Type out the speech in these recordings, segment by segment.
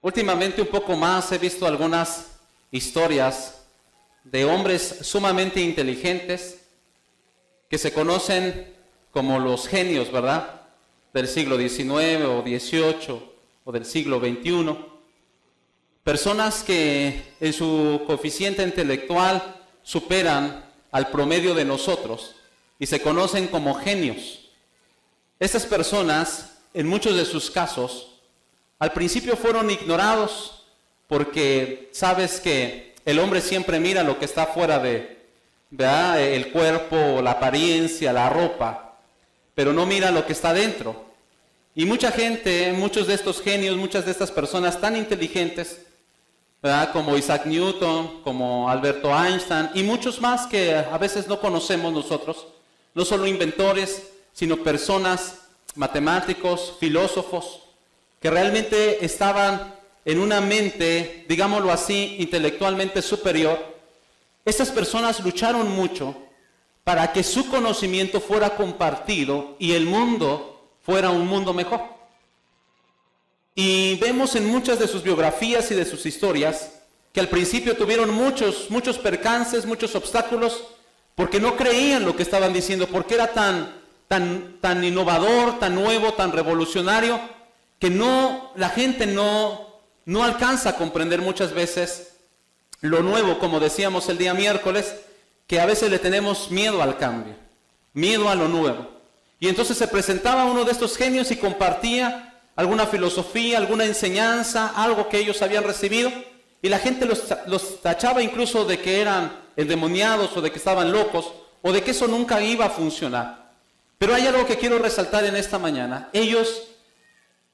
Últimamente un poco más he visto algunas historias de hombres sumamente inteligentes que se conocen como los genios, ¿verdad? Del siglo XIX o XVIII o del siglo XXI. Personas que en su coeficiente intelectual superan al promedio de nosotros y se conocen como genios. Estas personas, en muchos de sus casos, al principio fueron ignorados porque sabes que el hombre siempre mira lo que está fuera de, ¿verdad?, el cuerpo, la apariencia, la ropa, pero no mira lo que está dentro. Y mucha gente, muchos de estos genios, muchas de estas personas tan inteligentes, ¿verdad?, como Isaac Newton, como Alberto Einstein y muchos más que a veces no conocemos nosotros, no solo inventores, sino personas, matemáticos, filósofos, que realmente estaban en una mente, digámoslo así, intelectualmente superior. Estas personas lucharon mucho para que su conocimiento fuera compartido y el mundo fuera un mundo mejor. Y vemos en muchas de sus biografías y de sus historias que al principio tuvieron muchos percances, muchos obstáculos, porque no creían lo que estaban diciendo, porque era tan innovador, tan nuevo, tan revolucionario, que la gente no alcanza a comprender muchas veces lo nuevo, como decíamos el día miércoles, que a veces le tenemos miedo al cambio, miedo a lo nuevo. Y entonces se presentaba uno de estos genios y compartía alguna filosofía, alguna enseñanza, algo que ellos habían recibido, y la gente los tachaba incluso de que eran endemoniados o de que estaban locos o de que eso nunca iba a funcionar. Pero hay algo que quiero resaltar en esta mañana. Ellos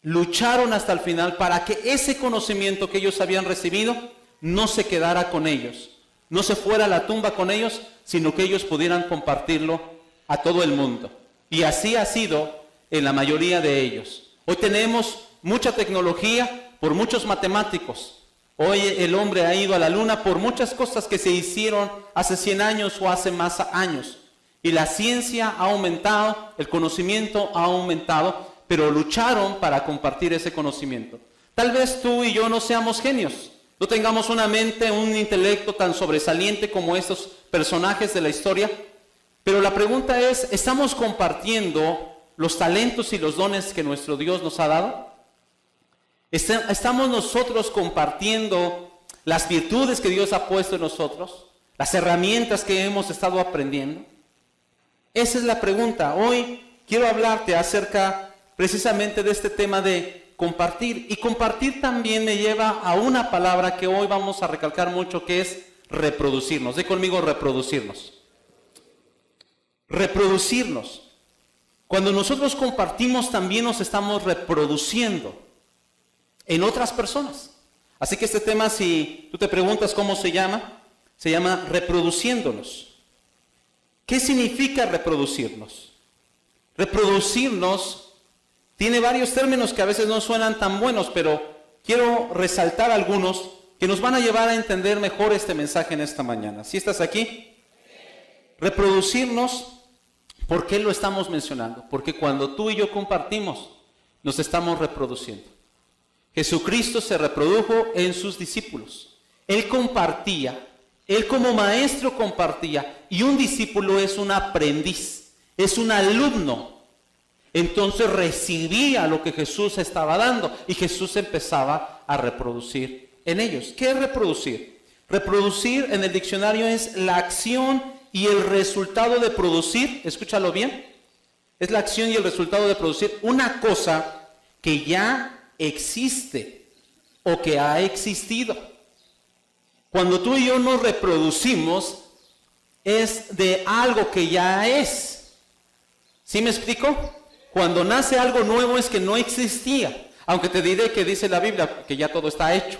lucharon hasta el final para que ese conocimiento que ellos habían recibido no se quedara con ellos, no se fuera a la tumba con ellos, sino que ellos pudieran compartirlo a todo el mundo. Y así ha sido en la mayoría de ellos. Hoy tenemos mucha tecnología por muchos matemáticos. Hoy el hombre ha ido a la luna por muchas cosas que se hicieron hace 100 años o hace más años. Y la ciencia ha aumentado, el conocimiento ha aumentado, pero lucharon para compartir ese conocimiento. Tal vez tú y yo no seamos genios, no tengamos una mente, un intelecto tan sobresaliente como estos personajes de la historia, pero la pregunta es, ¿estamos compartiendo los talentos y los dones que nuestro Dios nos ha dado? ¿Estamos nosotros compartiendo las virtudes que Dios ha puesto en nosotros? ¿Las herramientas que hemos estado aprendiendo? Esa es la pregunta. Hoy quiero hablarte acerca precisamente de este tema de compartir. Y compartir también me lleva a una palabra que hoy vamos a recalcar mucho, que es reproducirnos. Dí conmigo reproducirnos. Reproducirnos. Cuando nosotros compartimos también nos estamos reproduciendo en otras personas. Así que este tema, si tú te preguntas cómo se llama reproduciéndonos. ¿Qué significa reproducirnos? Reproducirnos tiene varios términos que a veces no suenan tan buenos, pero quiero resaltar algunos que nos van a llevar a entender mejor este mensaje en esta mañana. ¿Sí estás aquí? Reproducirnos, ¿por qué lo estamos mencionando? Porque cuando tú y yo compartimos, nos estamos reproduciendo. Jesucristo se reprodujo en sus discípulos. Él compartía, Él como maestro compartía, y un discípulo es un aprendiz, es un alumno. Entonces recibía lo que Jesús estaba dando y Jesús empezaba a reproducir en ellos. ¿Qué es reproducir? Reproducir en el diccionario es la acción y el resultado de producir, escúchalo bien, es la acción y el resultado de producir una cosa que ya existe o que ha existido. Cuando tú y yo nos reproducimos es de algo que ya es. ¿Sí me explico? Cuando nace algo nuevo es que no existía. Aunque te diré que dice la Biblia que ya todo está hecho.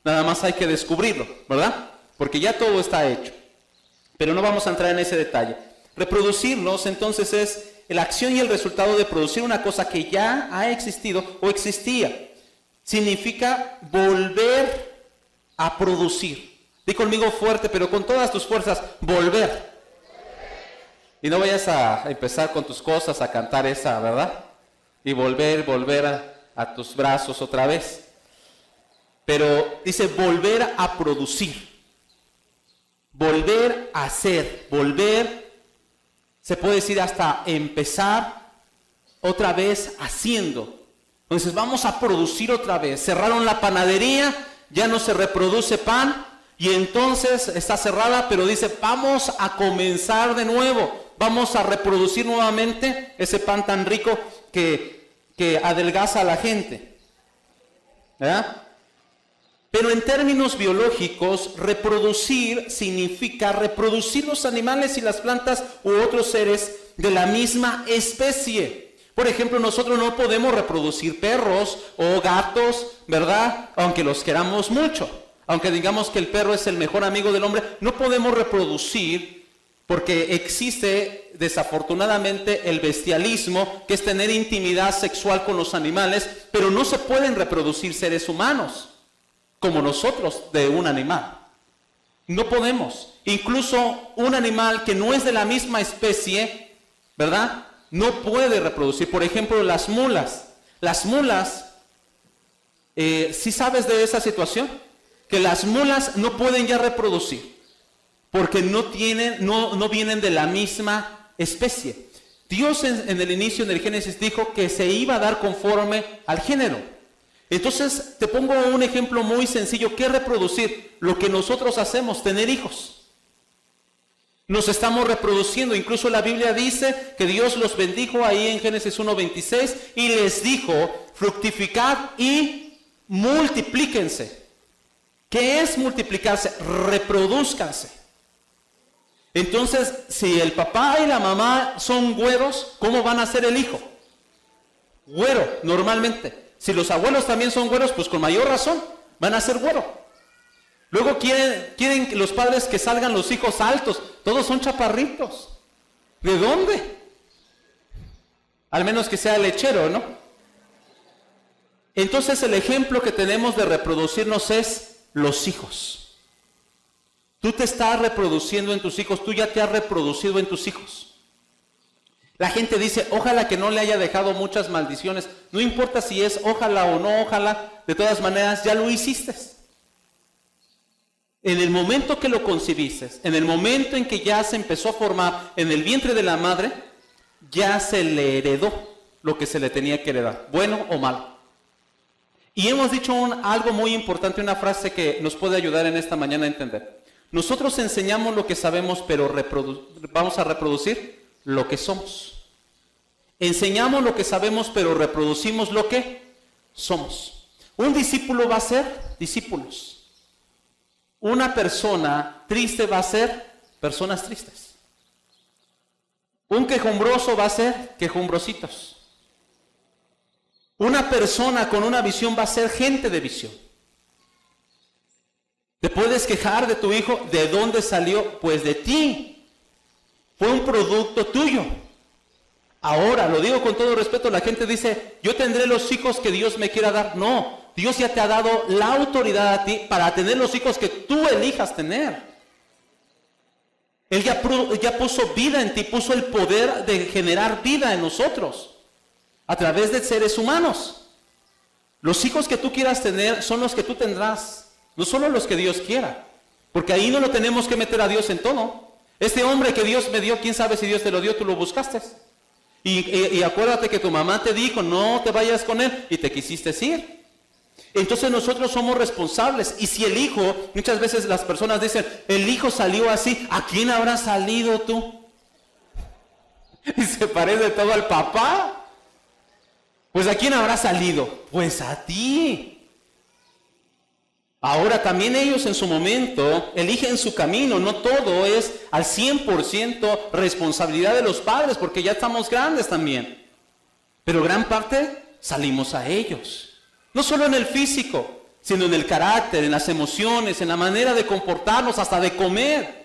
Nada más hay que descubrirlo, ¿verdad? Porque ya todo está hecho. Pero no vamos a entrar en ese detalle. Reproducirnos entonces es la acción y el resultado de producir una cosa que ya ha existido o existía. Significa volver a producir. Di conmigo fuerte, pero con todas tus fuerzas, volver. Y no vayas a empezar con tus cosas a cantar esa, ¿verdad? Y volver a tus brazos otra vez. pero dice volver a producir, volver a hacer, volver, se puede decir hasta empezar otra vez haciendo. Entonces vamos a producir otra vez. Cerraron la panadería, ya no se reproduce pan y entonces está cerrada, pero dice vamos a comenzar de nuevo, vamos a reproducir nuevamente ese pan tan rico que adelgaza a la gente, ¿verdad? Pero en términos biológicos, reproducir significa reproducir los animales y las plantas u otros seres de la misma especie. Por ejemplo, nosotros no podemos reproducir perros o gatos, ¿verdad? Aunque los queramos mucho. Aunque digamos que el perro es el mejor amigo del hombre, no podemos reproducir porque existe desafortunadamente el bestialismo, que es tener intimidad sexual con los animales, pero no se pueden reproducir seres humanos como nosotros de un animal. No podemos. Incluso un animal que no es de la misma especie, ¿verdad?, no puede reproducir. Por ejemplo, las mulas. Las mulas, ¿sí sabes de esa situación? Que las mulas no pueden ya reproducir porque no vienen de la misma especie. Dios en el inicio, en el Génesis, dijo que se iba a dar conforme al género. Entonces, te pongo un ejemplo muy sencillo. ¿Qué es reproducir? Lo que nosotros hacemos, tener hijos. Nos estamos reproduciendo. Incluso la Biblia dice que Dios los bendijo ahí en Génesis 1:26 y les dijo, fructificad y multiplíquense. ¿Qué es multiplicarse? Reproduzcanse. Entonces, si el papá y la mamá son güeros, ¿cómo van a ser el hijo? Güero, normalmente. Si los abuelos también son güeros, pues con mayor razón van a ser güero. Luego quieren los padres que salgan los hijos altos. Todos son chaparritos. ¿De dónde? Al menos que sea lechero, ¿no? Entonces el ejemplo que tenemos de reproducirnos es los hijos. Tú te estás reproduciendo en tus hijos, tú ya te has reproducido en tus hijos. La gente dice, ojalá que no le haya dejado muchas maldiciones. No importa si es ojalá o no ojalá, de todas maneras ya lo hiciste. En el momento que lo concibiste, en el momento en que ya se empezó a formar en el vientre de la madre, ya se le heredó lo que se le tenía que heredar, bueno o malo. Y hemos dicho algo muy importante, una frase que nos puede ayudar en esta mañana a entender. Nosotros enseñamos lo que sabemos, pero vamos a reproducir lo que somos. Enseñamos lo que sabemos, pero reproducimos lo que somos. Un discípulo va a ser discípulos. Una persona triste va a ser personas tristes. Un quejumbroso va a ser quejumbrositos. Una persona con una visión va a ser gente de visión. ¿Te puedes quejar de tu hijo? ¿De dónde salió? Pues de ti. Fue un producto tuyo. Ahora, lo digo con todo respeto, la gente dice, yo tendré los hijos que Dios me quiera dar. No, Dios ya te ha dado la autoridad a ti para tener los hijos que tú elijas tener. Él ya puso vida en ti, puso el poder de generar vida en nosotros a través de seres humanos. Los hijos que tú quieras tener son los que tú tendrás, no solo los que Dios quiera, porque ahí no lo tenemos que meter a Dios en todo. Este hombre que Dios me dio, quién sabe si Dios te lo dio, tú lo buscaste. Y acuérdate que tu mamá te dijo, no te vayas con él, y te quisiste ir. Entonces nosotros somos responsables. Y si el hijo, muchas veces las personas dicen, el hijo salió así, ¿a quién habrá salido tú? Y se parece todo al papá. Pues ¿a quién habrá salido? Pues a ti. Ahora también ellos en su momento eligen su camino. No todo es al 100% responsabilidad de los padres, porque ya estamos grandes también. Pero gran parte salimos a ellos. No solo en el físico, sino en el carácter, en las emociones, en la manera de comportarnos, hasta de comer.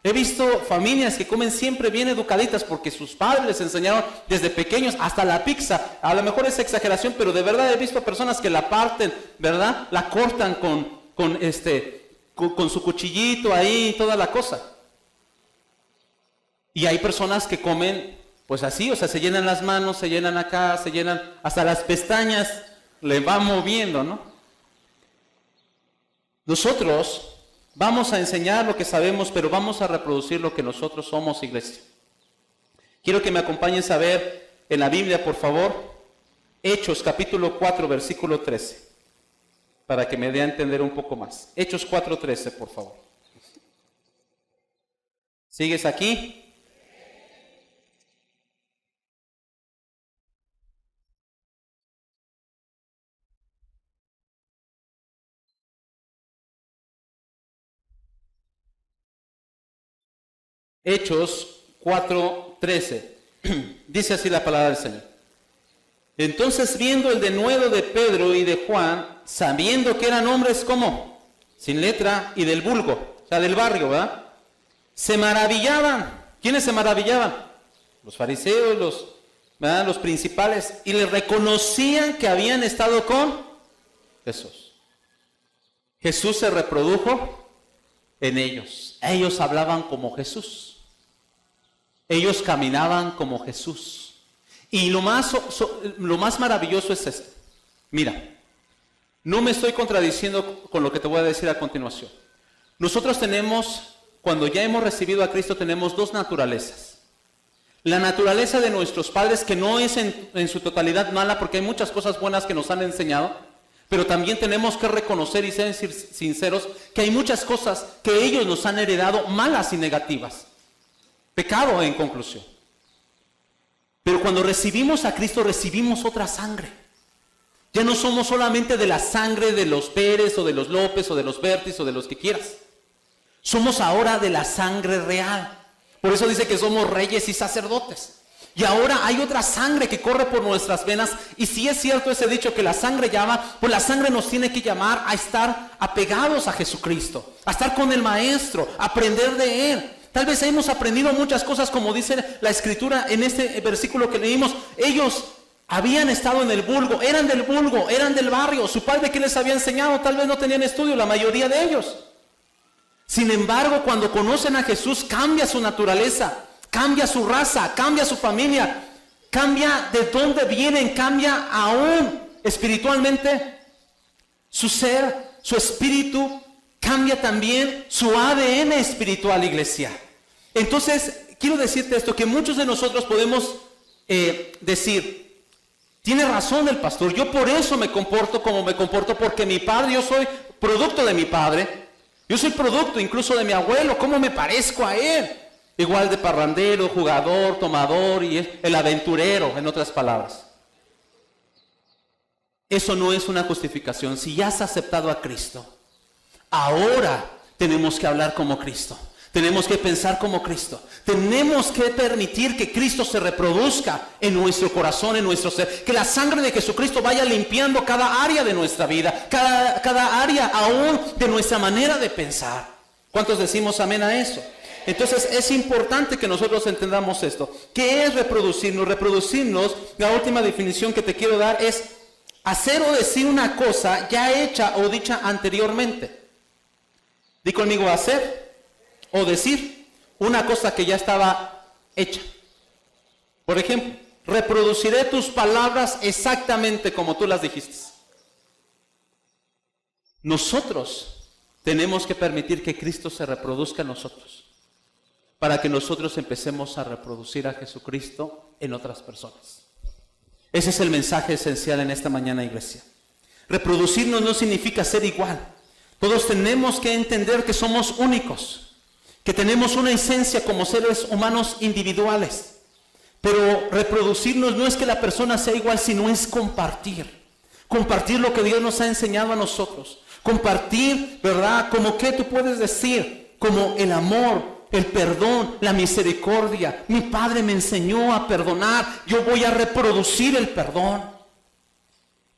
He visto familias que comen siempre bien educaditas porque sus padres les enseñaron desde pequeños, hasta la pizza. A lo mejor es exageración, pero de verdad he visto personas que la parten, ¿verdad? La cortan con su cuchillito ahí y toda la cosa. Y hay personas que comen pues así, o sea, se llenan las manos, se llenan acá, se llenan hasta las pestañas, le va moviendo, ¿no? Nosotros vamos a enseñar lo que sabemos, pero vamos a reproducir lo que nosotros somos, iglesia. Quiero que me acompañes a ver en la Biblia, por favor, Hechos capítulo 4, versículo 13, para que me dé a entender un poco más. Hechos 4:13, por favor. ¿Sigues aquí? Hechos 4:13. Dice así la palabra del Señor. Entonces, viendo el denuedo de Pedro y de Juan, sabiendo que eran hombres como sin letra y del vulgo, o sea, del barrio, ¿verdad? Se maravillaban. ¿Quiénes se maravillaban? Los fariseos, los principales, y le reconocían que habían estado con Jesús. Jesús se reprodujo en ellos. Ellos hablaban como Jesús. Ellos caminaban como Jesús. Y lo más maravilloso es esto. Mira, no me estoy contradiciendo con lo que te voy a decir a continuación. Nosotros tenemos, cuando ya hemos recibido a Cristo, tenemos dos naturalezas. La naturaleza de nuestros padres, que no es en su totalidad mala, porque hay muchas cosas buenas que nos han enseñado, pero también tenemos que reconocer y ser sinceros que hay muchas cosas que ellos nos han heredado malas y negativas. Pecado, en conclusión. Pero cuando recibimos a Cristo, recibimos otra sangre. Ya no somos solamente de la sangre de los Pérez o de los López o de los Vértiz o de los que quieras. Somos ahora de la sangre real. Por eso dice que somos reyes y sacerdotes. Y ahora hay otra sangre que corre por nuestras venas. Y si es cierto ese dicho que la sangre llama, pues la sangre nos tiene que llamar a estar apegados a Jesucristo, a estar con el Maestro, a aprender de Él. Tal vez hemos aprendido muchas cosas, como dice la Escritura en este versículo que leímos. Ellos habían estado en el vulgo, eran del barrio. Su padre, ¿qué les había enseñado? Tal vez no tenían estudio, la mayoría de ellos. Sin embargo, cuando conocen a Jesús, cambia su naturaleza, cambia su raza, cambia su familia, cambia de dónde vienen, cambia aún espiritualmente su ser, su espíritu, cambia también su ADN espiritual, iglesia. Entonces, quiero decirte esto, que muchos de nosotros podemos decir, tiene razón el pastor, yo por eso me comporto como me comporto, porque mi padre, yo soy producto de mi padre, yo soy producto incluso de mi abuelo, ¿cómo me parezco a él? Igual de parrandero, jugador, tomador y el aventurero, en otras palabras. Eso no es una justificación. Si ya has aceptado a Cristo, ahora tenemos que hablar como Cristo. Tenemos que pensar como Cristo. Tenemos que permitir que Cristo se reproduzca en nuestro corazón, en nuestro ser. Que la sangre de Jesucristo vaya limpiando cada área de nuestra vida, cada área aún de nuestra manera de pensar. ¿Cuántos decimos amén a eso? Entonces es importante que nosotros entendamos esto. ¿Qué es reproducirnos? Reproducirnos, la última definición que te quiero dar es hacer o decir una cosa ya hecha o dicha anteriormente. Di conmigo, hacer o decir una cosa que ya estaba hecha. Por ejemplo, reproduciré tus palabras exactamente como tú las dijiste. Nosotros tenemos que permitir que Cristo se reproduzca en nosotros, para que nosotros empecemos a reproducir a Jesucristo en otras personas. Ese es el mensaje esencial en esta mañana, iglesia. Reproducirnos no significa ser igual. Todos tenemos que entender que somos únicos, que tenemos una esencia como seres humanos individuales. Pero reproducirnos no es que la persona sea igual, sino es compartir. Compartir lo que Dios nos ha enseñado a nosotros. Compartir, ¿verdad? Como que tú puedes decir, como el amor, el perdón, la misericordia. Mi padre me enseñó a perdonar. Yo voy a reproducir el perdón.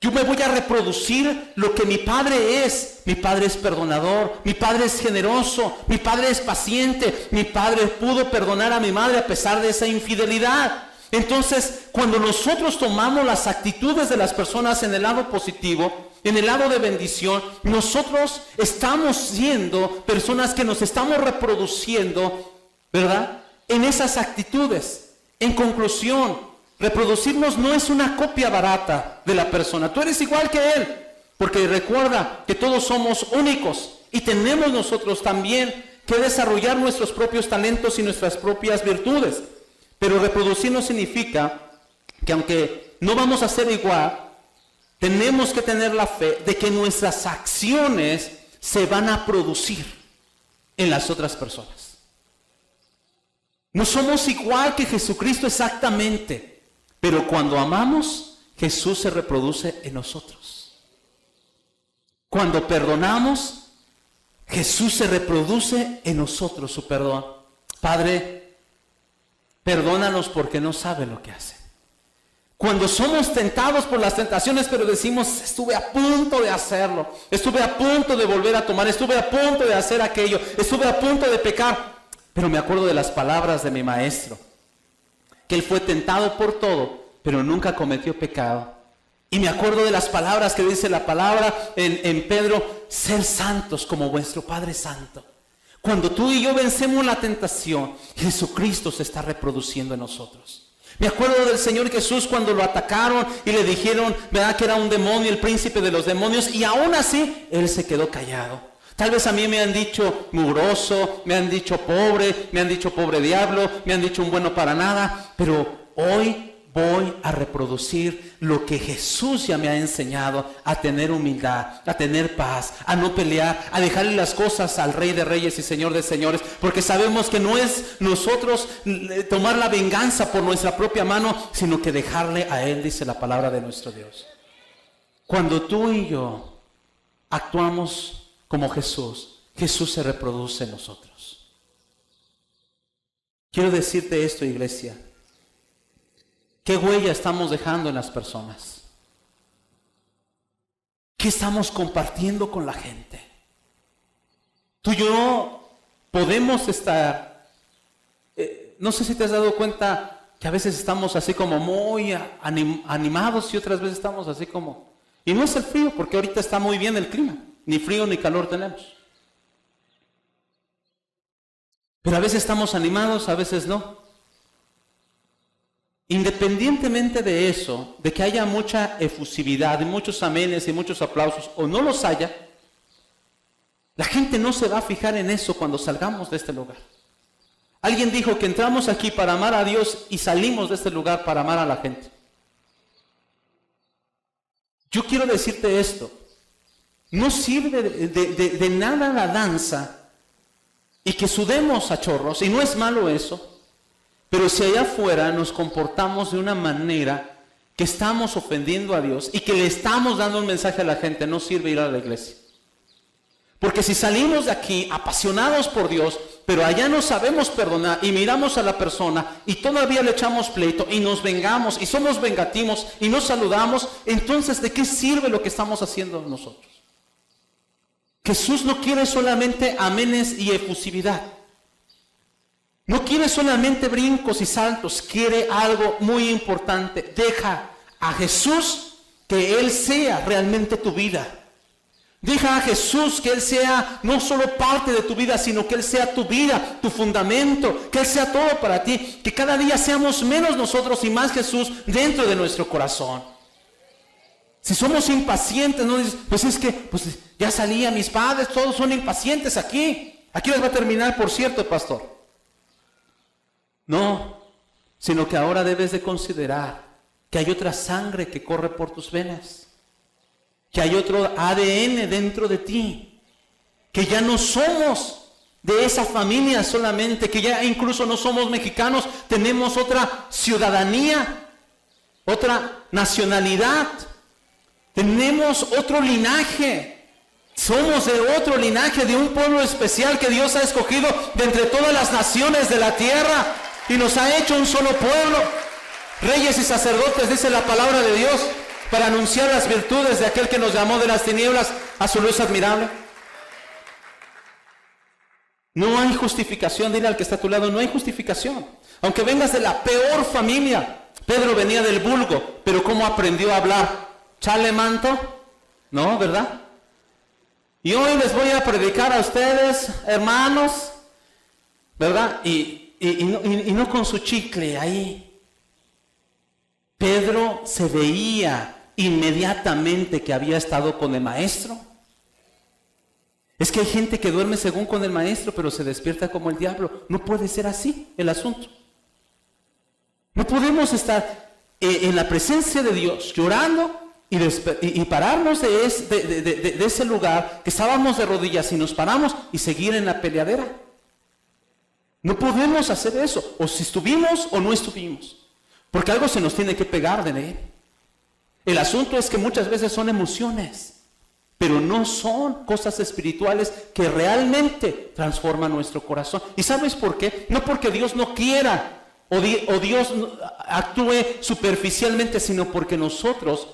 Yo me voy a reproducir lo que mi padre es. Mi padre es perdonador, mi padre es generoso, mi padre es paciente, mi padre pudo perdonar a mi madre a pesar de esa infidelidad. Entonces, cuando nosotros tomamos las actitudes de las personas en el lado positivo, en el lado de bendición, nosotros estamos siendo personas que nos estamos reproduciendo, ¿verdad? En esas actitudes. En conclusión, reproducirnos no es una copia barata de la persona. Tú eres igual que él. Porque recuerda que todos somos únicos y tenemos nosotros también que desarrollar nuestros propios talentos y nuestras propias virtudes. Pero reproducir no significa que aunque no vamos a ser igual, tenemos que tener la fe de que nuestras acciones se van a producir en las otras personas. No somos igual que Jesucristo exactamente, pero cuando amamos, Jesús se reproduce en nosotros. Cuando perdonamos, Jesús se reproduce en nosotros su perdón. Padre, perdónanos porque no saben lo que hacen. Cuando somos tentados por las tentaciones, pero decimos, estuve a punto de hacerlo, estuve a punto de volver a tomar, estuve a punto de hacer aquello, estuve a punto de pecar. Pero me acuerdo de las palabras de mi maestro, que él fue tentado por todo, pero nunca cometió pecado. Y me acuerdo de las palabras que dice la palabra en Pedro, ser santos como vuestro Padre Santo. Cuando tú y yo vencemos la tentación, Jesucristo se está reproduciendo en nosotros. Me acuerdo del Señor Jesús cuando lo atacaron y le dijeron, ¿verdad?, que era un demonio, el príncipe de los demonios, y aún así, Él se quedó callado. Tal vez a mí me han dicho mugroso, me han dicho pobre diablo, me han dicho un bueno para nada, pero hoy voy a reproducir lo que Jesús ya me ha enseñado, a tener humildad, a tener paz, a no pelear, a dejarle las cosas al Rey de Reyes y Señor de Señores, porque sabemos que no es nosotros tomar la venganza por nuestra propia mano, sino que dejarle a Él, dice la palabra de nuestro Dios. Cuando tú y yo actuamos como Jesús, Jesús se reproduce en nosotros. Quiero decirte esto, iglesia. ¿Qué huella estamos dejando en las personas? ¿Qué estamos compartiendo con la gente? Tú y yo podemos estar, no sé si te has dado cuenta que a veces estamos así como muy animados y otras veces estamos así como, y no es el frío, porque ahorita está muy bien el clima, ni frío ni calor tenemos. Pero a veces estamos animados, a veces no. Independientemente de eso, de que haya mucha efusividad, y muchos amenes y muchos aplausos, o no los haya, la gente no se va a fijar en eso cuando salgamos de este lugar. Alguien dijo que entramos aquí para amar a Dios y salimos de este lugar para amar a la gente. Yo quiero decirte esto, no sirve de nada la danza y que sudemos a chorros, y no es malo eso. Pero si allá afuera nos comportamos de una manera que estamos ofendiendo a Dios y que le estamos dando un mensaje a la gente, no sirve ir a la iglesia. Porque si salimos de aquí apasionados por Dios, pero allá no sabemos perdonar y miramos a la persona y todavía le echamos pleito y nos vengamos y somos vengativos y nos saludamos, entonces ¿de qué sirve lo que estamos haciendo nosotros? Jesús no quiere solamente amenes y efusividad. No quiere solamente brincos y saltos, quiere algo muy importante. Deja a Jesús que Él sea realmente tu vida. Deja a Jesús que Él sea no solo parte de tu vida, sino que Él sea tu vida, tu fundamento, que Él sea todo para ti. Que cada día seamos menos nosotros y más Jesús dentro de nuestro corazón. Si somos impacientes, no dices, pues es que ya salía, mis padres, todos son impacientes aquí. Aquí les va a terminar, por cierto, pastor. No, sino que ahora debes de considerar que hay otra sangre que corre por tus venas, que hay otro ADN dentro de ti, que ya no somos de esa familia solamente, que ya incluso no somos mexicanos, tenemos otra ciudadanía, otra nacionalidad, tenemos otro linaje, somos de otro linaje, de un pueblo especial que Dios ha escogido de entre todas las naciones de la tierra. Y nos ha hecho un solo pueblo, reyes y sacerdotes, dice la palabra de Dios, para anunciar las virtudes de aquel que nos llamó de las tinieblas a su luz admirable. No hay justificación, dile al que está a tu lado, no hay justificación. Aunque vengas de la peor familia, Pedro venía del vulgo, pero ¿cómo aprendió a hablar? ¿Chale manto? No, ¿verdad? Y hoy les voy a predicar a ustedes, hermanos, ¿verdad? Y no con su chicle ahí. Pedro se veía inmediatamente que había estado con el maestro. Es que hay gente que duerme según con el maestro, pero se despierta como el diablo. No puede ser así el asunto. No podemos estar en la presencia de Dios llorando y pararnos de ese lugar que estábamos de rodillas y nos paramos y seguir en la peleadera. No podemos hacer eso, o si estuvimos o no estuvimos, porque algo se nos tiene que pegar de él. El asunto es que muchas veces son emociones, pero no son cosas espirituales que realmente transforman nuestro corazón. ¿Y sabes por qué? No porque Dios no quiera o Dios actúe superficialmente, sino porque nosotros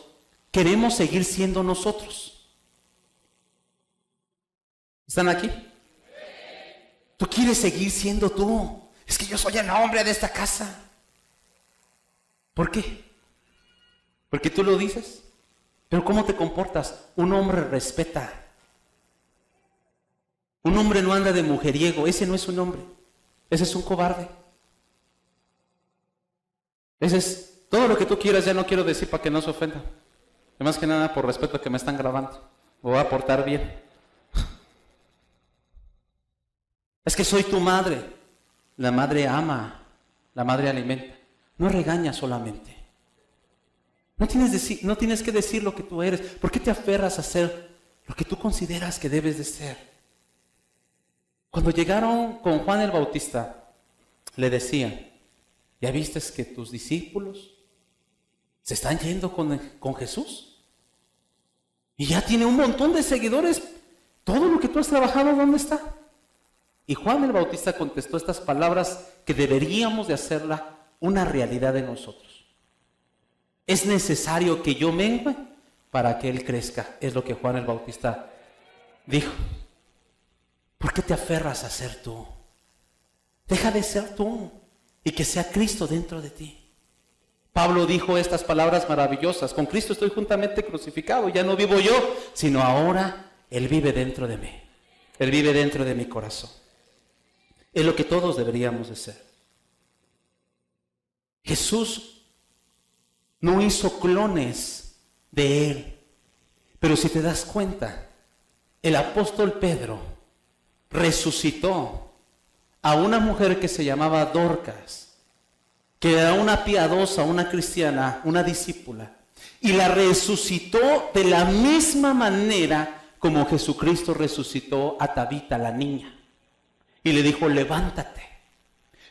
queremos seguir siendo nosotros. ¿Están aquí? Tú quieres seguir siendo tú. Es que yo soy el hombre de esta casa. ¿Por qué? ¿Porque tú lo dices? Pero ¿cómo te comportas? Un hombre respeta. Un hombre no anda de mujeriego. Ese no es un hombre. Ese es un cobarde. Ese es todo lo que tú quieras. Ya no quiero decir para que no se ofenda. Más que nada por respeto a que me están grabando. Me voy a portar bien. Es que soy tu madre. La madre ama. La madre alimenta. No regaña solamente. No tienes que decir lo que tú eres. ¿Por qué te aferras a ser lo que tú consideras que debes de ser? Cuando llegaron con Juan el Bautista, le decían, ¿ya viste que tus discípulos se están yendo con Jesús? Y ya tiene un montón de seguidores. Todo lo que tú has trabajado, ¿dónde está? Y Juan el Bautista contestó estas palabras que deberíamos de hacerla una realidad en nosotros. Es necesario que yo mengue para que Él crezca. Es lo que Juan el Bautista dijo. ¿Por qué te aferras a ser tú? Deja de ser tú y que sea Cristo dentro de ti. Pablo dijo estas palabras maravillosas. Con Cristo estoy juntamente crucificado. Ya no vivo yo, sino ahora Él vive dentro de mí. Él vive dentro de mi corazón. Es lo que todos deberíamos de ser. Jesús no hizo clones de Él. Pero si te das cuenta, el apóstol Pedro resucitó a una mujer que se llamaba Dorcas, que era una piadosa, una cristiana, una discípula, y la resucitó de la misma manera como Jesucristo resucitó a Tabita, la niña, y le dijo, levántate.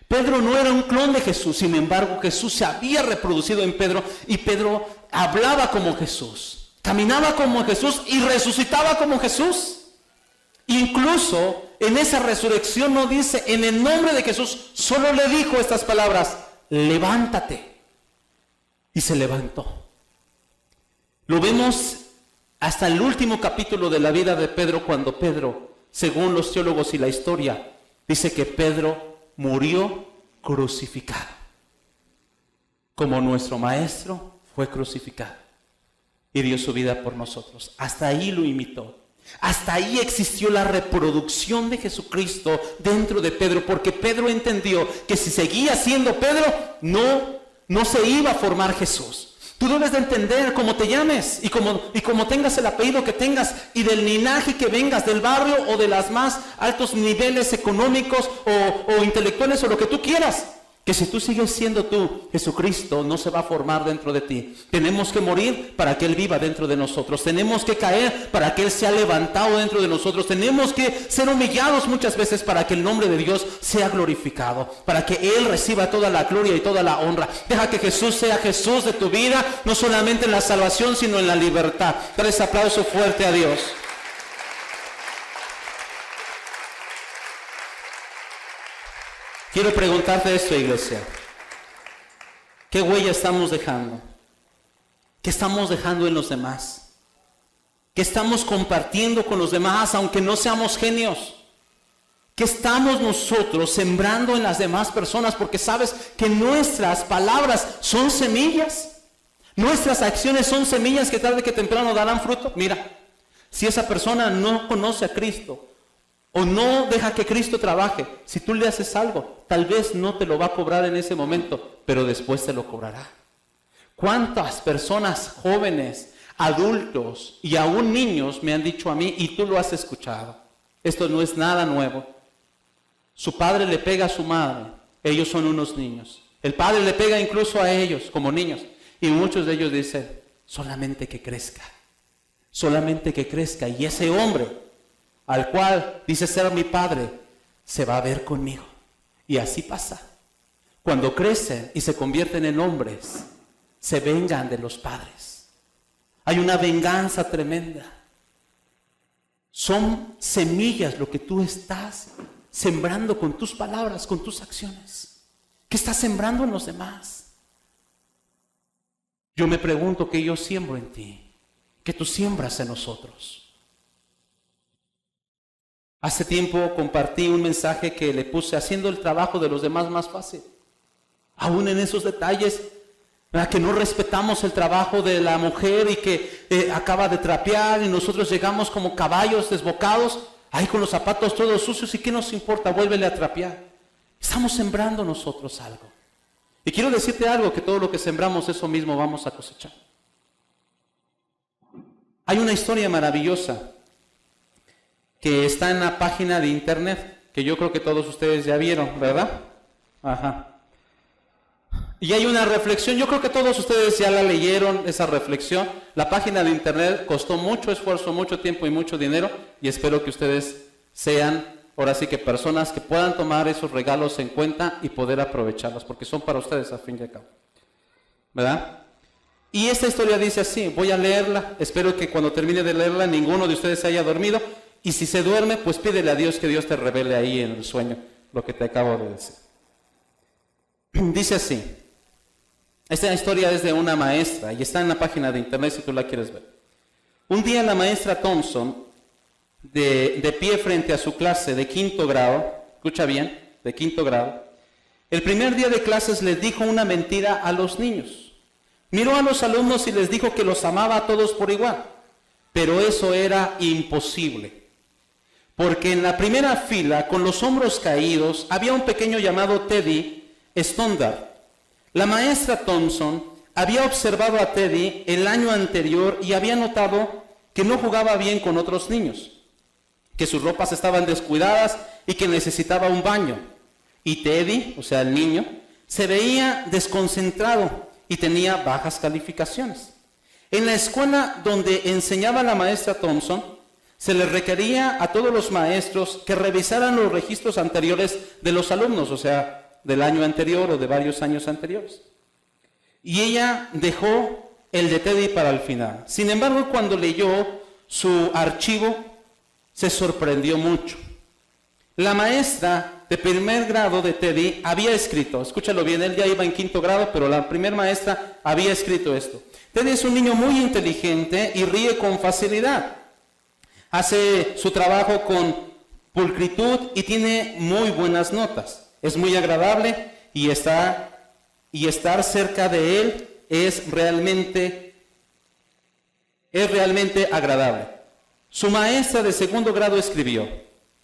Pedro no era un clon de Jesús, sin embargo Jesús se había reproducido en Pedro y Pedro hablaba como Jesús, caminaba como Jesús y resucitaba como Jesús. Incluso en esa resurrección no dice en el nombre de Jesús, solo le dijo estas palabras, levántate. Y se levantó. Lo vemos hasta el último capítulo de la vida de Pedro, cuando Pedro, según los teólogos y la historia, dice que Pedro murió crucificado, como nuestro maestro fue crucificado y dio su vida por nosotros. Hasta ahí lo imitó. Hasta ahí existió la reproducción de Jesucristo dentro de Pedro, porque Pedro entendió que si seguía siendo Pedro, no se iba a formar Jesús. Tú debes de entender cómo te llames y como tengas el apellido que tengas y del linaje que vengas, del barrio o de las más altos niveles económicos o intelectuales o lo que tú quieras. Que si tú sigues siendo tú, Jesucristo no se va a formar dentro de ti. Tenemos que morir para que Él viva dentro de nosotros. Tenemos que caer para que Él sea levantado dentro de nosotros. Tenemos que ser humillados muchas veces para que el nombre de Dios sea glorificado. Para que Él reciba toda la gloria y toda la honra. Deja que Jesús sea Jesús de tu vida, no solamente en la salvación, sino en la libertad. Dale ese aplauso fuerte a Dios. Quiero preguntarte esto, iglesia. ¿Qué huella estamos dejando? ¿Qué estamos dejando en los demás? ¿Qué estamos compartiendo con los demás, aunque no seamos genios? ¿Qué estamos nosotros sembrando en las demás personas? Porque sabes que nuestras palabras son semillas. Nuestras acciones son semillas que tarde que temprano darán fruto. Mira, si esa persona no conoce a Cristo, o no deja que Cristo trabaje, si tú le haces algo, tal vez no te lo va a cobrar en ese momento, pero después te lo cobrará. ¿Cuántas personas jóvenes, adultos y aún niños me han dicho a mí, y tú lo has escuchado? Esto no es nada nuevo. Su padre le pega a su madre, ellos son unos niños. El padre le pega incluso a ellos como niños. Y muchos de ellos dicen, solamente que crezca. Solamente que crezca. Y ese hombre, al cual dice ser mi padre, se va a ver conmigo. Y así pasa. Cuando crecen y se convierten en hombres, se vengan de los padres. Hay una venganza tremenda. Son semillas lo que tú estás sembrando con tus palabras, con tus acciones. ¿Qué estás sembrando en los demás? Yo me pregunto qué yo siembro en ti, qué tú siembras en nosotros. Hace tiempo compartí un mensaje que le puse haciendo el trabajo de los demás más fácil. Aún en esos detalles, ¿verdad? Que no respetamos el trabajo de la mujer y que acaba de trapear y nosotros llegamos como caballos desbocados, ahí con los zapatos todos sucios, y ¿qué nos importa? Vuélvele a trapear. Estamos sembrando nosotros algo. Y quiero decirte algo, que todo lo que sembramos, eso mismo vamos a cosechar. Hay una historia maravillosa que está en la página de internet, que yo creo que todos ustedes ya vieron, ¿verdad? Ajá. Y hay una reflexión, yo creo que todos ustedes ya la leyeron, esa reflexión. La página de internet costó mucho esfuerzo, mucho tiempo y mucho dinero, y espero que ustedes sean, ahora sí que personas que puedan tomar esos regalos en cuenta y poder aprovecharlos, porque son para ustedes a fin y a cabo, ¿verdad? Y esta historia dice así, voy a leerla, espero que cuando termine de leerla ninguno de ustedes se haya dormido, y si se duerme, pues pídele a Dios que Dios te revele ahí en el sueño lo que te acabo de decir. Dice así. Esta historia es de una maestra y está en la página de internet si tú la quieres ver. Un día la maestra Thompson, de pie frente a su clase de 5º grado, escucha bien, de 5º grado, el primer día de clases les dijo una mentira a los niños. Miró a los alumnos y les dijo que los amaba a todos por igual, pero eso era imposible. Porque en la primera fila, con los hombros caídos, había un pequeño llamado Teddy Stoddard. La maestra Thompson había observado a Teddy el año anterior y había notado que no jugaba bien con otros niños, que sus ropas estaban descuidadas y que necesitaba un baño. Y Teddy, o sea el niño, se veía desconcentrado y tenía bajas calificaciones. En la escuela donde enseñaba la maestra Thompson, se les requería a todos los maestros que revisaran los registros anteriores de los alumnos, o sea, del año anterior o de varios años anteriores. Y ella dejó el de Teddy para el final. Sin embargo, cuando leyó su archivo, se sorprendió mucho. La maestra de primer grado de Teddy había escrito, escúchalo bien, él ya iba en 5º grado, pero la primer maestra había escrito esto. Teddy es un niño muy inteligente y ríe con facilidad. Hace su trabajo con pulcritud y tiene muy buenas notas. Es muy agradable y estar cerca de él es realmente agradable. Su maestra de 2º grado escribió,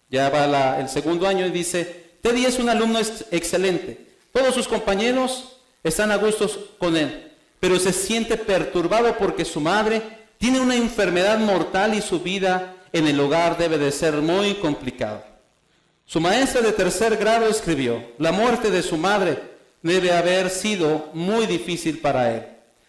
ya va el 2º año, y dice, Teddy es un alumno excelente. Todos sus compañeros están a gusto con él, pero se siente perturbado porque su madre tiene una enfermedad mortal y su vida en el hogar debe de ser muy complicada. Su maestra de 3er grado escribió, la muerte de su madre debe haber sido muy difícil para él.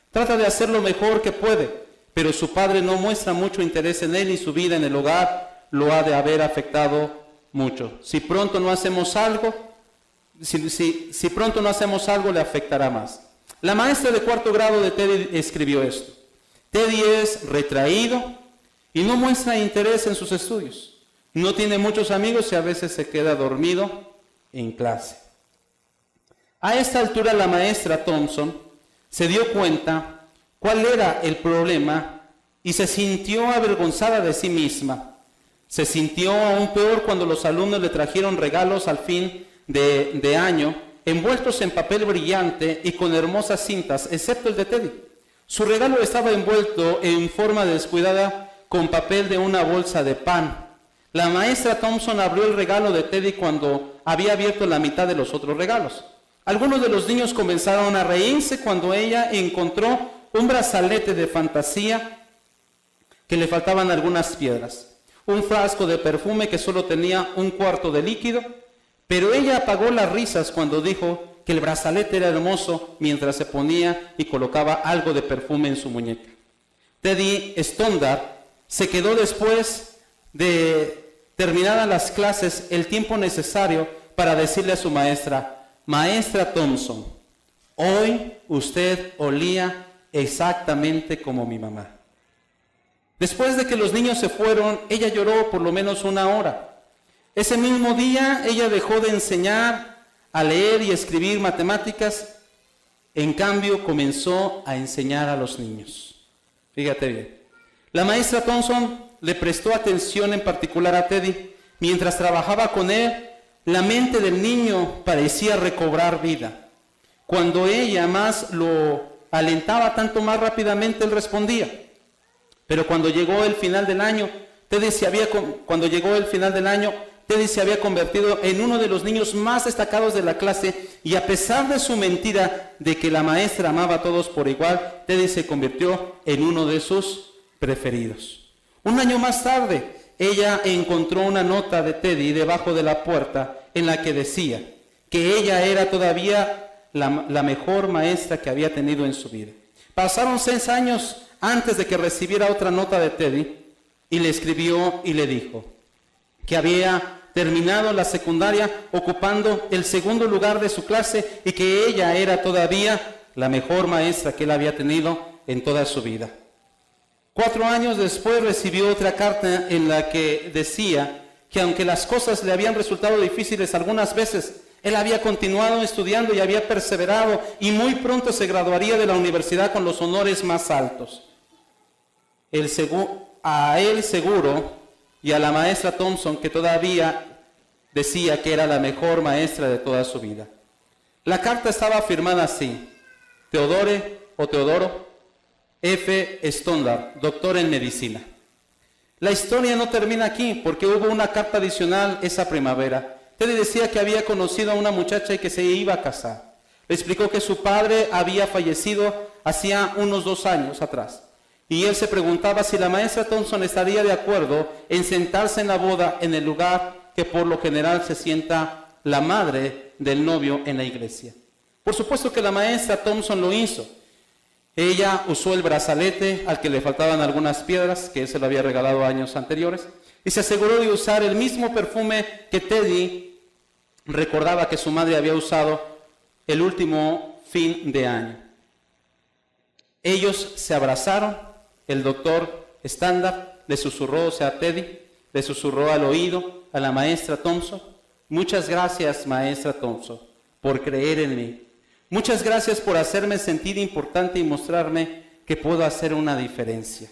Trata de hacer lo mejor que puede, pero su padre no muestra mucho interés en él y su vida en el hogar lo ha de haber afectado mucho. Si pronto no hacemos algo, le afectará más. La maestra de 4º grado de Teddy escribió esto. Teddy es retraído y no muestra interés en sus estudios. No tiene muchos amigos y a veces se queda dormido en clase. A esta altura la maestra Thompson se dio cuenta cuál era el problema y se sintió avergonzada de sí misma. Se sintió aún peor cuando los alumnos le trajeron regalos al fin de año, envueltos en papel brillante y con hermosas cintas, excepto el de Teddy. Su regalo estaba envuelto en forma descuidada con papel de una bolsa de pan. La maestra Thompson abrió el regalo de Teddy cuando había abierto la mitad de los otros regalos. Algunos de los niños comenzaron a reírse cuando ella encontró un brazalete de fantasía que le faltaban algunas piedras, un frasco de perfume que solo tenía un cuarto de líquido, pero ella apagó las risas cuando dijo que el brazalete era hermoso mientras se ponía y colocaba algo de perfume en su muñeca. Teddy Stoddard se quedó después de terminadas las clases el tiempo necesario para decirle a su maestra: Maestra Thompson, hoy usted olía exactamente como mi mamá. Después de que los niños se fueron, ella lloró por lo menos una hora. Ese mismo día ella dejó de enseñar a leer y escribir matemáticas, en cambio comenzó a enseñar a los niños. Fíjate bien. La maestra Thompson le prestó atención en particular a Teddy. Mientras trabajaba con él, la mente del niño parecía recobrar vida. Cuando ella más lo alentaba, tanto más rápidamente él respondía. Pero cuando llegó el final del año, Teddy se había convertido en uno de los niños más destacados de la clase, y a pesar de su mentira de que la maestra amaba a todos por igual, Teddy se convirtió en uno de sus preferidos. Un año más tarde, ella encontró una nota de Teddy debajo de la puerta en la que decía que ella era todavía la mejor maestra que había tenido en su vida. Pasaron 6 años antes de que recibiera otra nota de Teddy, y le escribió y le dijo que había terminado la secundaria ocupando el segundo lugar de su clase y que ella era todavía la mejor maestra que él había tenido en toda su vida. 4 años después recibió otra carta en la que decía que aunque las cosas le habían resultado difíciles algunas veces, él había continuado estudiando y había perseverado, y muy pronto se graduaría de la universidad con los honores más altos. A él seguro, y a la maestra Thompson, que todavía decía que era la mejor maestra de toda su vida. La carta estaba firmada así: Teodoro F. Stoddard, doctor en medicina. La historia no termina aquí, porque hubo una carta adicional esa primavera. Teddy decía que había conocido a una muchacha y que se iba a casar. Le explicó que su padre había fallecido hacía unos 2 años atrás. Y él se preguntaba si la maestra Thompson estaría de acuerdo en sentarse en la boda en el lugar que por lo general se sienta la madre del novio en la iglesia. Por supuesto que la maestra Thompson lo hizo. Ella usó el brazalete al que le faltaban algunas piedras, que él se lo había regalado años anteriores, y se aseguró de usar el mismo perfume que Teddy recordaba que su madre había usado el último fin de año. Ellos se abrazaron. El doctor Stoddard le susurró, a Teddy, le susurró al oído a la maestra Thompson: muchas gracias, maestra Thompson, por creer en mí. Muchas gracias por hacerme sentir importante y mostrarme que puedo hacer una diferencia.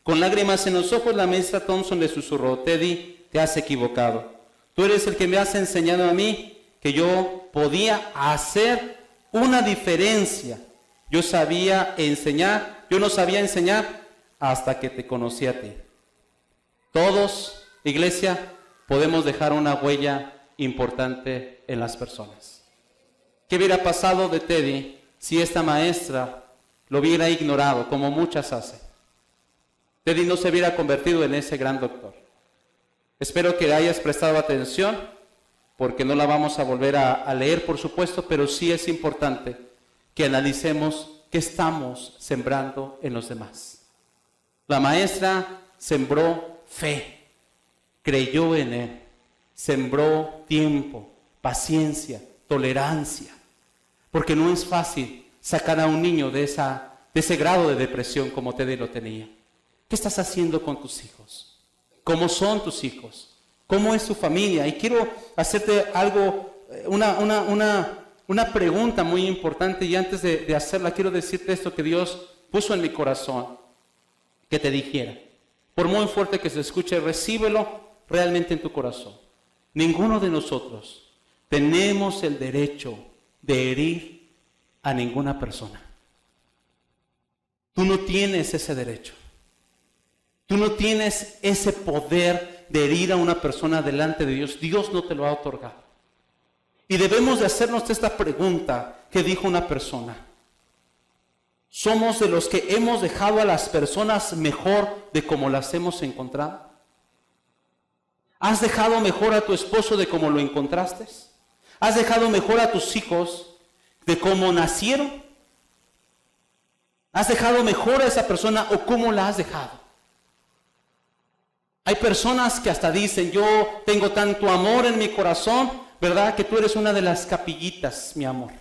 Con lágrimas en los ojos, la maestra Thompson le susurró: Teddy, te has equivocado. Tú eres el que me has enseñado a mí que yo podía hacer una diferencia. Yo no sabía enseñar hasta que te conocí a ti. Todos, iglesia, podemos dejar una huella importante en las personas. ¿Qué hubiera pasado de Teddy si esta maestra lo hubiera ignorado, como muchas hacen? Teddy no se hubiera convertido en ese gran doctor. Espero que hayas prestado atención, porque no la vamos a volver a leer, por supuesto, pero sí es importante que analicemos qué estamos sembrando en los demás. La maestra sembró fe, creyó en él, sembró tiempo, paciencia, tolerancia, porque no es fácil sacar a un niño de ese grado de depresión como Teddy lo tenía. ¿Qué estás haciendo con tus hijos? ¿Cómo son tus hijos? ¿Cómo es tu familia? Y quiero hacerte una pregunta muy importante, y antes de hacerla quiero decirte esto que Dios puso en mi corazón que te dijera. Por muy fuerte que se escuche, recíbelo realmente en tu corazón. Ninguno de nosotros tenemos el derecho de herir a ninguna persona. Tú no tienes ese derecho. Tú no tienes ese poder de herir a una persona delante de Dios. Dios no te lo ha otorgado. Y debemos de hacernos esta pregunta que dijo una persona. ¿Somos de los que hemos dejado a las personas mejor de como las hemos encontrado? ¿Has dejado mejor a tu esposo de como lo encontraste? ¿Has dejado mejor a tus hijos de cómo nacieron? ¿Has dejado mejor a esa persona o cómo la has dejado? Hay personas que hasta dicen, yo tengo tanto amor en mi corazón, ¿verdad? Que tú eres una de las capillitas, mi amor.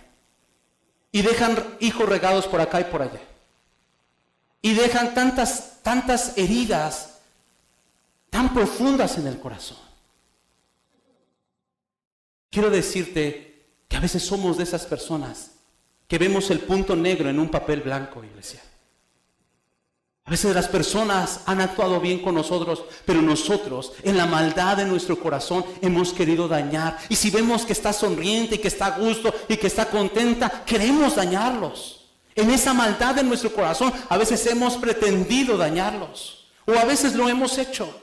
Y dejan hijos regados por acá y por allá. Y dejan tantas heridas tan profundas en el corazón. Quiero decirte que a veces somos de esas personas que vemos el punto negro en un papel blanco, iglesia. A veces las personas han actuado bien con nosotros, pero nosotros, en la maldad de nuestro corazón, hemos querido dañar. Y si vemos que está sonriente y que está a gusto y que está contenta, queremos dañarlos. En esa maldad de nuestro corazón, a veces hemos pretendido dañarlos. O a veces lo hemos hecho.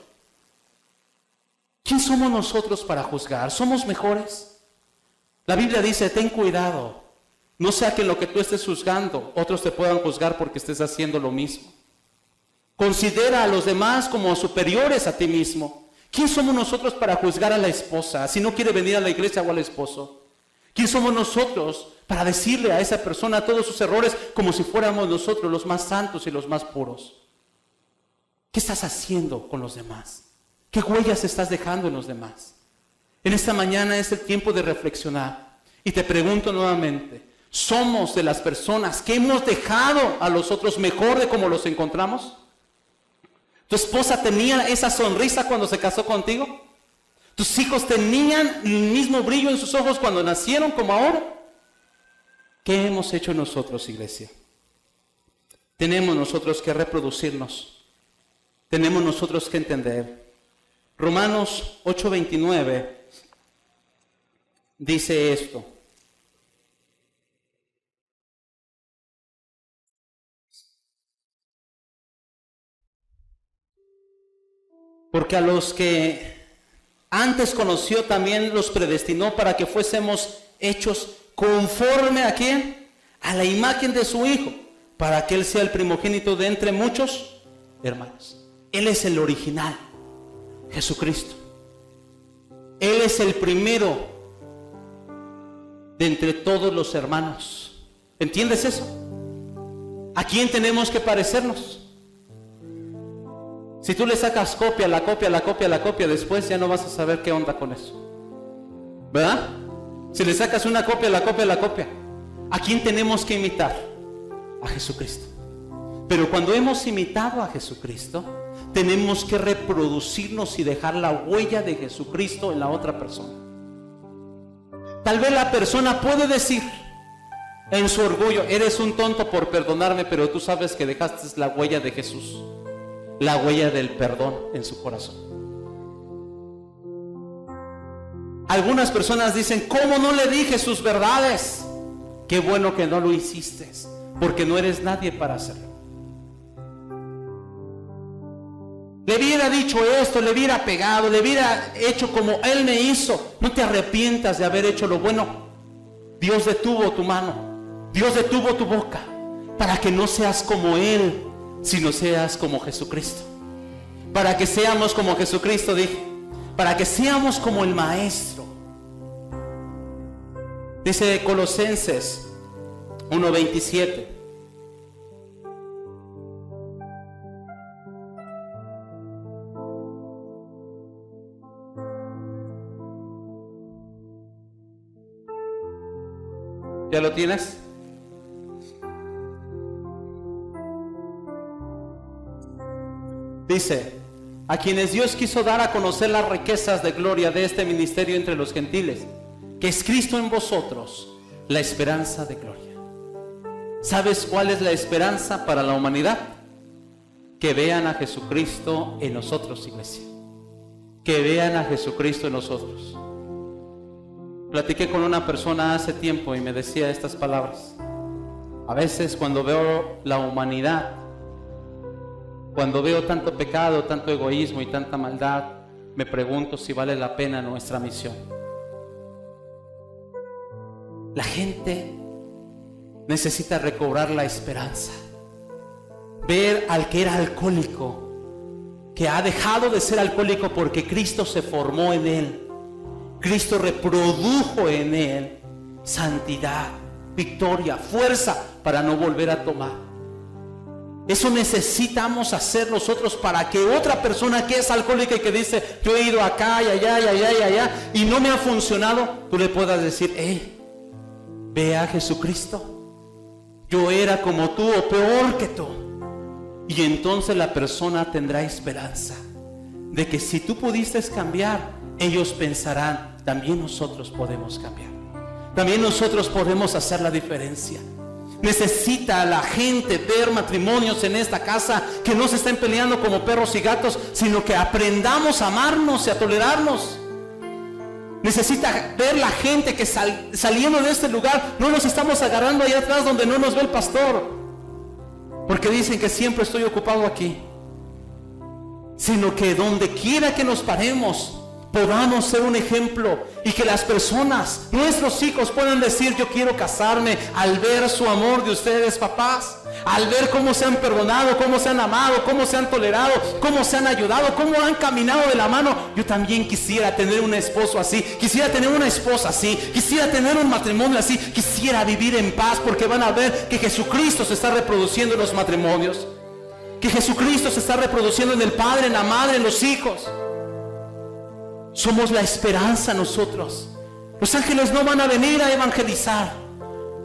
¿Quién somos nosotros para juzgar? ¿Somos mejores? La Biblia dice, ten cuidado. No sea que en lo que tú estés juzgando, otros te puedan juzgar porque estés haciendo lo mismo. Considera a los demás como superiores a ti mismo. ¿Quién somos nosotros para juzgar a la esposa si no quiere venir a la iglesia o al esposo? ¿Quién somos nosotros para decirle a esa persona todos sus errores como si fuéramos nosotros los más santos y los más puros? ¿Qué estás haciendo con los demás? ¿Qué huellas estás dejando en los demás? En esta mañana es el tiempo de reflexionar. Y te pregunto nuevamente, ¿somos de las personas que hemos dejado a los otros mejor de como los encontramos? ¿Tu esposa tenía esa sonrisa cuando se casó contigo? ¿Tus hijos tenían el mismo brillo en sus ojos cuando nacieron como ahora? ¿Qué hemos hecho nosotros, iglesia? Tenemos nosotros que reproducirnos. Tenemos nosotros que entender. Romanos 8:29 dice esto. Porque a los que antes conoció también los predestinó para que fuésemos hechos conforme a ¿quién? A la imagen de su Hijo, para que Él sea el primogénito de entre muchos hermanos. Él es el original, Jesucristo. Él es el primero de entre todos los hermanos. ¿Entiendes eso? ¿A quién tenemos que parecernos? Si tú le sacas copia, la copia, después ya no vas a saber qué onda con eso. ¿Verdad? Si le sacas una copia, la copia. ¿A quién tenemos que imitar? A Jesucristo. Pero cuando hemos imitado a Jesucristo, tenemos que reproducirnos y dejar la huella de Jesucristo en la otra persona. Tal vez la persona puede decir en su orgullo, eres un tonto por perdonarme, pero tú sabes que dejaste la huella de Jesús. La huella del perdón en su corazón. Algunas personas dicen, ¿cómo no le dije sus verdades? Qué bueno que no lo hiciste, porque no eres nadie para hacerlo. Le hubiera dicho esto, le hubiera pegado, le hubiera hecho como él me hizo. No te arrepientas de haber hecho lo bueno. Dios detuvo tu mano, Dios detuvo tu boca, para que no seas como él, sino seas como Jesucristo. Para que seamos como Jesucristo, dije. Para que seamos como el Maestro. Dice Colosenses 1:27. ¿Ya lo tienes? Dice, a quienes Dios quiso dar a conocer las riquezas de gloria de este ministerio entre los gentiles, que es Cristo en vosotros, la esperanza de gloria. ¿Sabes cuál es la esperanza para la humanidad? Que vean a Jesucristo en nosotros, iglesia. Que vean a Jesucristo en nosotros. Platiqué con una persona hace tiempo y me decía estas palabras. A veces cuando veo la humanidad, cuando veo tanto pecado, tanto egoísmo y tanta maldad, me pregunto si vale la pena nuestra misión. La gente necesita recobrar la esperanza. Ver al que era alcohólico, que ha dejado de ser alcohólico porque Cristo se formó en él. Cristo reprodujo en él santidad, victoria, fuerza para no volver a tomar. Eso necesitamos hacer nosotros para que otra persona que es alcohólica y que dice, yo he ido acá y allá y allá y allá y no me ha funcionado, tú le puedas decir, ve a Jesucristo. Yo era como tú o peor que tú. Y entonces la persona tendrá esperanza de que si tú pudiste cambiar, ellos pensarán, también nosotros podemos cambiar. También nosotros podemos hacer la diferencia. Necesita la gente ver matrimonios en esta casa que no se estén peleando como perros y gatos, sino que aprendamos a amarnos y a tolerarnos. Necesita ver la gente que saliendo de este lugar no nos estamos agarrando allá atrás donde no nos ve el pastor, porque dicen que siempre estoy ocupado aquí, sino que donde quiera que nos paremos podamos ser un ejemplo y que las personas, nuestros hijos, puedan decir, yo quiero casarme, al ver su amor de ustedes, papás, al ver cómo se han perdonado, cómo se han amado, cómo se han tolerado, cómo se han ayudado, cómo han caminado de la mano. Yo también quisiera tener un esposo así, quisiera tener una esposa así, quisiera tener un matrimonio así, quisiera vivir en paz, porque van a ver que Jesucristo se está reproduciendo en los matrimonios, que Jesucristo se está reproduciendo en el padre, en la madre, en los hijos. Somos la esperanza nosotros. Los ángeles no van a venir a evangelizar.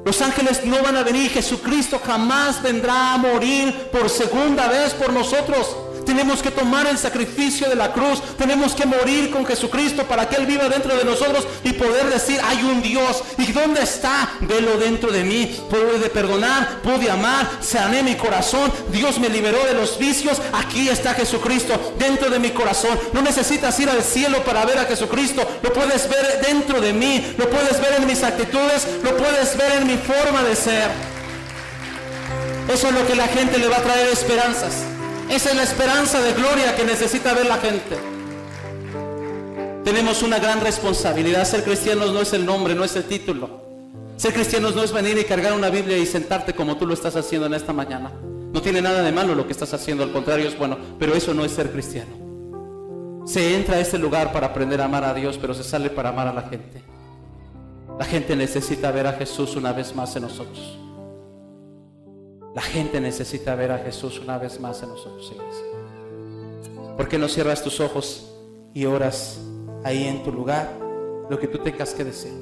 Los ángeles no van a venir. Jesucristo jamás vendrá a morir por segunda vez por nosotros. Tenemos que tomar el sacrificio de la cruz. Tenemos que morir con Jesucristo para que Él viva dentro de nosotros y poder decir, hay un Dios. ¿Y dónde está? Velo dentro de mí. Pude perdonar, pude amar, sané mi corazón. Dios me liberó de los vicios. Aquí está Jesucristo dentro de mi corazón. No necesitas ir al cielo para ver a Jesucristo. Lo puedes ver dentro de mí. Lo puedes ver en mis actitudes. Lo puedes ver en mi forma de ser. Eso es lo que la gente le va a traer esperanzas. Esa es la esperanza de gloria que necesita ver la gente. Tenemos una gran responsabilidad. Ser cristianos no es el nombre, no es el título. Ser cristianos no es venir y cargar una Biblia y sentarte como tú lo estás haciendo en esta mañana. No tiene nada de malo lo que estás haciendo, al contrario es bueno, pero eso no es ser cristiano. Se entra a este lugar para aprender a amar a Dios, pero se sale para amar a la gente. La gente necesita ver a Jesús una vez más en nosotros. La gente necesita ver a Jesús una vez más en nosotros, iglesia. ¿Por qué no cierras tus ojos y oras ahí en tu lugar lo que tú tengas que decir?